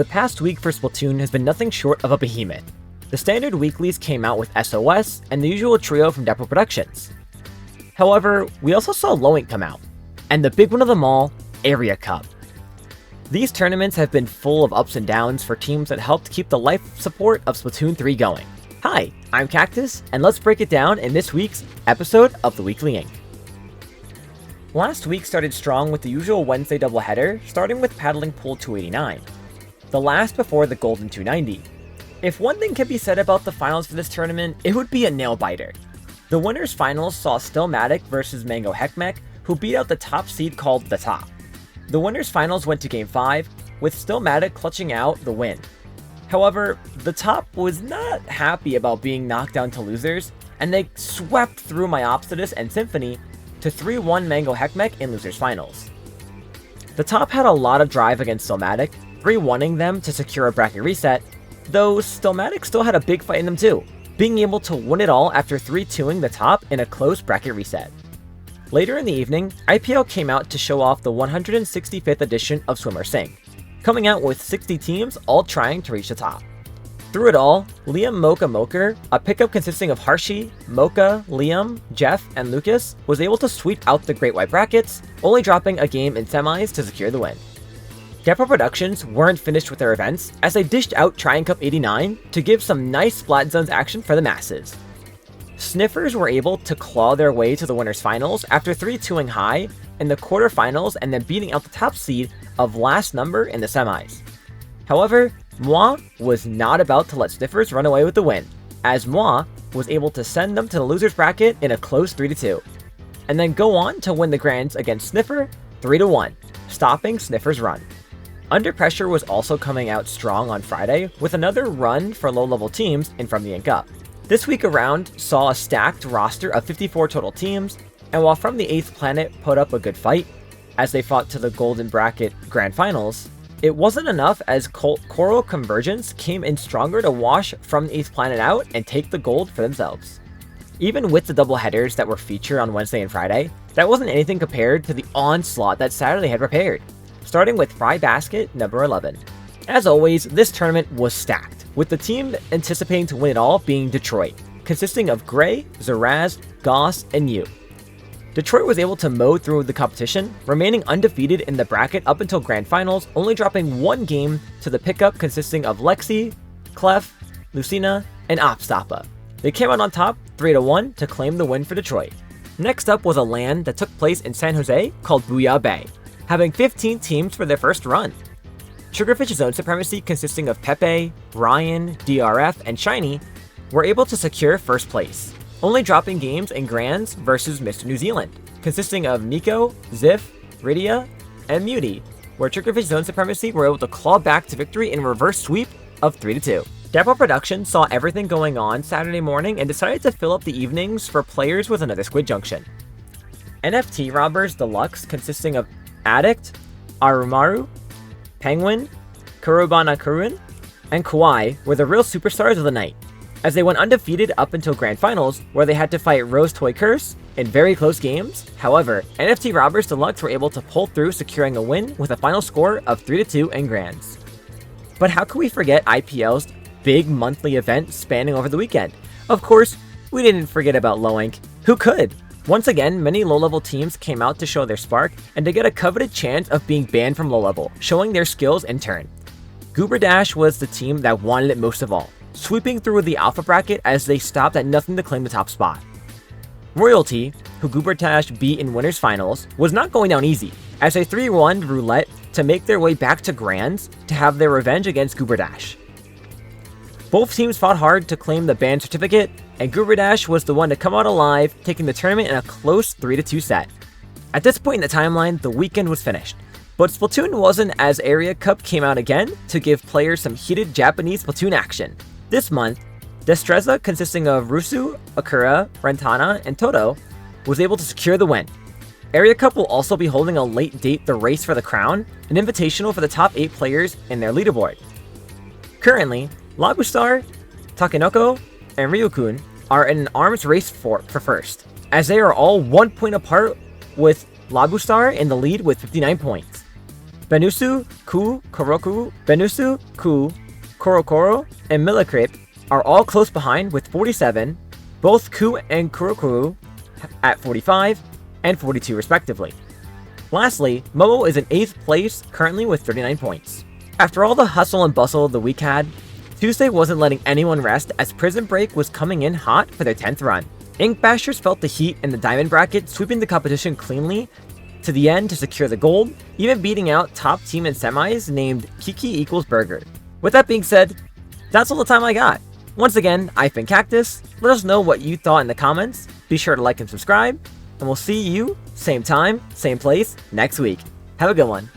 The past week for Splatoon has been nothing short of a behemoth. The standard weeklies came out with SOS and the usual trio from Depot Productions. However, we also saw Low Ink come out, and the big one of them all, Area Cup. These tournaments have been full of ups and downs for teams that helped keep the life support of Splatoon 3 going. Hi, I'm Cactus, and let's break it down in this week's episode of the Weekly Ink. Last week started strong with the usual Wednesday doubleheader, starting with Paddling Pool 289, the last before the Golden 290. If one thing can be said about the finals for this tournament, it would be a nail-biter. The winners' finals saw Stillmatic versus Mango Heckmech, who beat out the top seed called The Top. The winners' finals went to Game 5, with Stillmatic clutching out the win. However, The Top was not happy about being knocked down to losers, and they swept through Myopsitis and Symphony to 3-1 Mango Heckmech in losers' finals. The Top had a lot of drive against Stillmatic, 3-1ing them to secure a bracket reset, though Stillmatic still had a big fight in them too, being able to win it all after 3-2ing The Top in a close bracket reset. Later in the evening, IPL came out to show off the 165th edition of Swimmer Sing, coming out with 60 teams all trying to reach the top. Through it all, Liam Mocha Moker, a pickup consisting of Harshi, Mocha, Liam, Jeff, and Lucas, was able to sweep out the Great White Brackets, only dropping a game in semis to secure the win. Depot Productions weren't finished with their events, as they dished out Tryon Cup 89 to give some nice Splat Zones action for the masses. Sniffers were able to claw their way to the winners' finals after 3-2ing high in the quarterfinals and then beating out the top seed of last number in the semis. However, Moi was not about to let Sniffers run away with the win, as Moi was able to send them to the losers bracket in a close 3-2, and then go on to win the grands against Sniffer 3-1, stopping Sniffer's run. Under Pressure was also coming out strong on Friday with another run for low-level teams in From the Ink Up. This week around saw a stacked roster of 54 total teams, and while From the 8th Planet put up a good fight, as they fought to the Golden Bracket Grand Finals, it wasn't enough as Coral Convergence came in stronger to wash From the 8th Planet out and take the gold for themselves. Even with the doubleheaders that were featured on Wednesday and Friday, that wasn't anything compared to the onslaught that Saturday had prepared, starting with Fry Basket number 11. As always, this tournament was stacked, with the team anticipating to win it all being Detroit, consisting of Gray, Zaraz, Goss, and Yu. Detroit was able to mow through the competition, remaining undefeated in the bracket up until Grand Finals, only dropping one game to the pickup consisting of Lexi, Clef, Lucina, and Opstapa. They came out on top 3-1 to claim the win for Detroit. Next up was a LAN that took place in San Jose called Booyah Bay, having 15 teams for their first run. Sugarfish's Zone Supremacy, consisting of Pepe, Ryan, DRF, and Shiny, were able to secure first place, only dropping games in Grands versus Mr. New Zealand, consisting of Miko, Ziff, Rydia, and Muty, where Sugarfish Zone Supremacy were able to claw back to victory in a reverse sweep of 3-2. Depot Productions saw everything going on Saturday morning and decided to fill up the evenings for players with another Squid Junction. NFT Robbers Deluxe, consisting of Addict, Arumaru, Penguin, Kurobana Kurun, and Kawaii were the real superstars of the night, as they went undefeated up until Grand Finals, where they had to fight Rose Toy Curse in very close games. However, NFT Robbers Deluxe were able to pull through, securing a win with a final score of 3-2 in Grands. But how could we forget IPL's big monthly event spanning over the weekend? Of course, we didn't forget about Low Ink. Who could? Once again, many low-level teams came out to show their spark and to get a coveted chance of being banned from low-level, showing their skills in turn. Goober Dash was the team that wanted it most of all, sweeping through the alpha bracket as they stopped at nothing to claim the top spot. Royalty, who Goober Dash beat in winners finals, was not going down easy, as they 3-1 roulette to make their way back to Grands to have their revenge against Goober Dash. Both teams fought hard to claim the ban certificate, and Goober Dash was the one to come out alive, taking the tournament in a close 3-2 set. At this point in the timeline, the weekend was finished, but Splatoon wasn't, as Area Cup came out again to give players some heated Japanese Splatoon action. This month, Destreza, consisting of Rusu, Akura, Rentana, and Toto, was able to secure the win. Area Cup will also be holding a late date The Race for the Crown, an invitational for the top 8 players in their leaderboard. Currently, Labustar, Takenoko, and Ryukun are in an arms race for first, as they are all 1 point apart, with Labustar in the lead with 59 points. Benusu, Ku, Koroku, Benusu, Ku, Korokoro, and Millicrit are all close behind with 47, both Ku and Kurokuru at 45 and 42 respectively. Lastly, Momo is in 8th place currently with 39 points. After all the hustle and bustle the week had, Tuesday wasn't letting anyone rest as Prison Break was coming in hot for their 10th run. Ink Bashers felt the heat in the diamond bracket, sweeping the competition cleanly to the end to secure the gold, even beating out top team in semis named Kiki equals Burger. With that being said, that's all the time I got. Once again, I've been Cactus. Let us know what you thought in the comments. Be sure to like and subscribe, and we'll see you same time, same place next week. Have a good one.